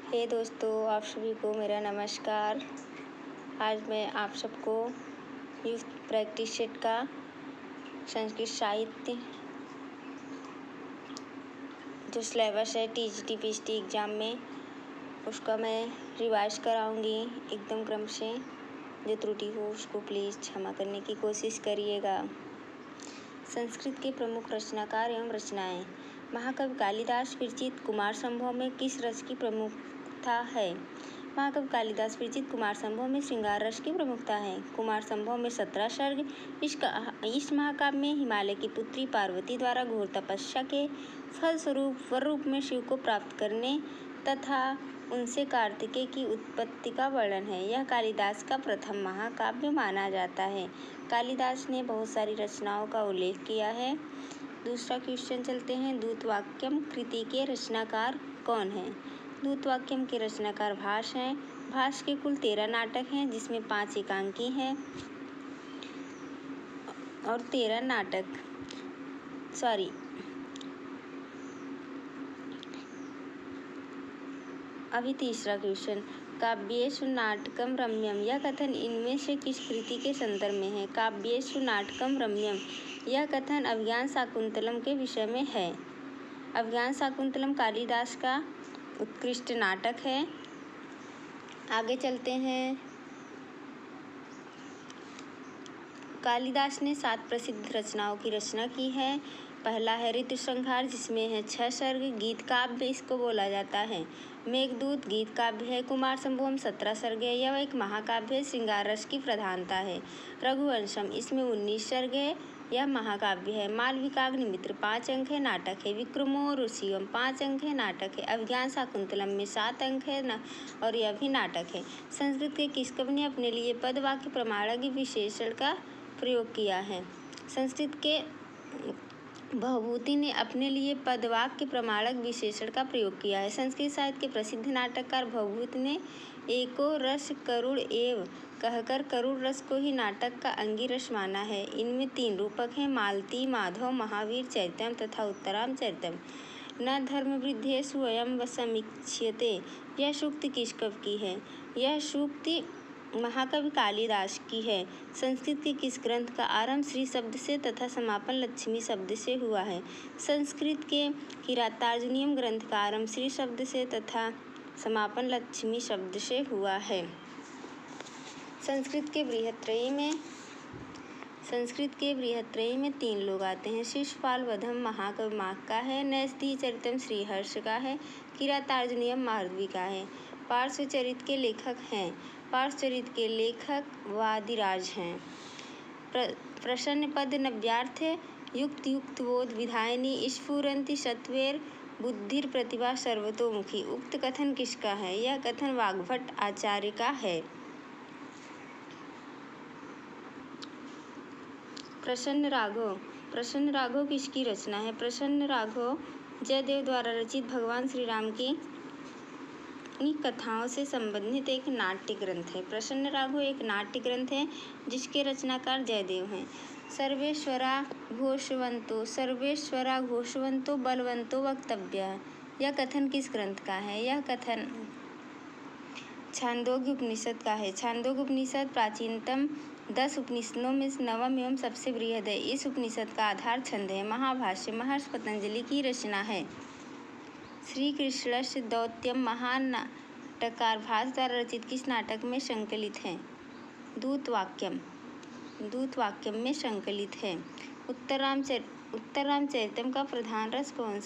हे दोस्तों, आप सभी को मेरा नमस्कार। आज मैं आप सबको यूथ प्रैक्टिस सेट का संस्कृत साहित्य जो सिलेबस है टीजीटी पीएचडी एग्ज़ाम में, उसका मैं रिवाइज कराऊंगी एकदम क्रम से। जो त्रुटि हो उसको प्लीज़ क्षमा करने की कोशिश करिएगा। संस्कृत के प्रमुख रचनाकार एवं रचनाएं। महाकवि कालिदास विरचित कुमार संभव में किस रस की प्रमुखता है? महाकवि कालिदास विरचित कुमार संभव में श्रृंगार रस की प्रमुखता है। कुमार संभव में 17 सर्ग। इस महाकाव्य में हिमालय की पुत्री पार्वती द्वारा घोर तपस्या के फलस्वरूप वर रूप में शिव को प्राप्त करने तथा उनसे कार्तिकेय की उत्पत्ति का वर्णन है। यह कालिदास का प्रथम महाकाव्य माना जाता है। कालिदास ने बहुत सारी रचनाओं का उल्लेख किया है। दूसरा क्वेश्चन चलते हैं। दूतवाक्यम कृति के रचनाकार कौन हैं? दूतवाक्यम के रचनाकार भास हैं। भास के कुल 13 नाटक हैं, जिसमें 5 एकांकी हैं और 13 नाटक अभी तीसरा क्वेश्चन। काव्येषु नाटकम रम्यम, यह कथन इनमें से किस कृति के संदर्भ में है? काव्येषु नाटकम रम्यम, यह कथन अभिज्ञान शाकुंतलम के विषय में है। अभिज्ञान शाकुंतलम कालिदास का उत्कृष्ट नाटक है। आगे चलते हैं। कालिदास ने 7 प्रसिद्ध रचनाओं की रचना की है। पहला है ऋतुसंहार, जिसमें है 6 सर्ग। गीत काव्य इसको बोला जाता है। मेघदूत गीत काव्य है। कुमार संभवम 17 सर्ग है। यह एक महाकाव्य है। श्रृंगार रस की प्रधानता है। रघुवंशम इसमें 19 सर्ग है। यह महाकाव्य है। मालविकाग्निमित्र 5 अंक है, नाटक है। विक्रमोर्वशीयम 5 अंक है, नाटक है। अभिज्ञान शाकुंतलम में 7 अंक है और यह भी नाटक है। संस्कृत के किस कवि ने अपने लिए पद वाक्य प्रमाणक विशेषण का प्रयोग किया है? संस्कृत के भवभूति ने अपने लिए पद वाक्य प्रमाणक विशेषण का प्रयोग किया है। संस्कृत साहित्य के प्रसिद्ध नाटककार भवभूति ने एको रस करुण एव कहकर करुण रस को ही नाटक का अंगी रस माना है। इनमें 3 रूपक हैं, मालती, माधव, महावीर चरितम तथा उत्तराम चरितम। न धर्मवृद्धेषु अयं समीक्ष्यते, यह सूक्ति किस कवि की है? यह सूक्ति महाकवि कालिदास की है। संस्कृत के किस ग्रंथ का आरंभ श्री शब्द से तथा समापन लक्ष्मी शब्द से हुआ है? संस्कृत के किरातार्जुनीयम ग्रंथ का आरंभ श्री शब्द से तथा समापन लक्ष्मी शब्द से हुआ है। संस्कृत के बृहत्त्रयी में 3 लोग आते हैं। शिशुपाल वधम महाकवि माघ का है। नैषधीय चरितम श्रीहर्ष का है। किरातार्जुनीयम माधवी का है। पार्श्वचरित के लेखक हैं। पार्श्वचरित के लेखक वादिराज हैं। प्रसन्न पद नव्यार्थ युक्त युक्तबोध विधायिनी स्फुरन्ति सत्वेर बुद्धिर प्रतिभा सर्वतोमुखी। उक्त कथन किसका है? यह कथन वाग्भट आचार्य का है। प्रसन्न राघव किसकी रचना है? प्रसन्न राघव जयदेव द्वारा रचित भगवान श्री राम की कथाओं से संबंधित एक नाट्य ग्रंथ है। प्रसन्न राघव एक नाट्य ग्रंथ है जिसके रचनाकार जयदेव हैं। सर्वेश्वरा घोषवंतो बलवंतो वक्तव्य, यह कथन किस ग्रंथ का है? यह कथन छांदोग्य उपनिषद का है। छांदोग्य उपनिषद प्राचीनतम 10 उपनिषदों में 9वां एवं सबसे बृहद है। इस उपनिषद का आधार छंद है। महाभाष्य महर्षि पतंजलि की रचना है। श्री कृष्णस्य दौत्यम महान नाटककार भास द्वारा रचित किस नाटक में संकलित है? दूतवाक्यम में संकलित है। उत्तरराम चरितम का प्रधान रस कौन सा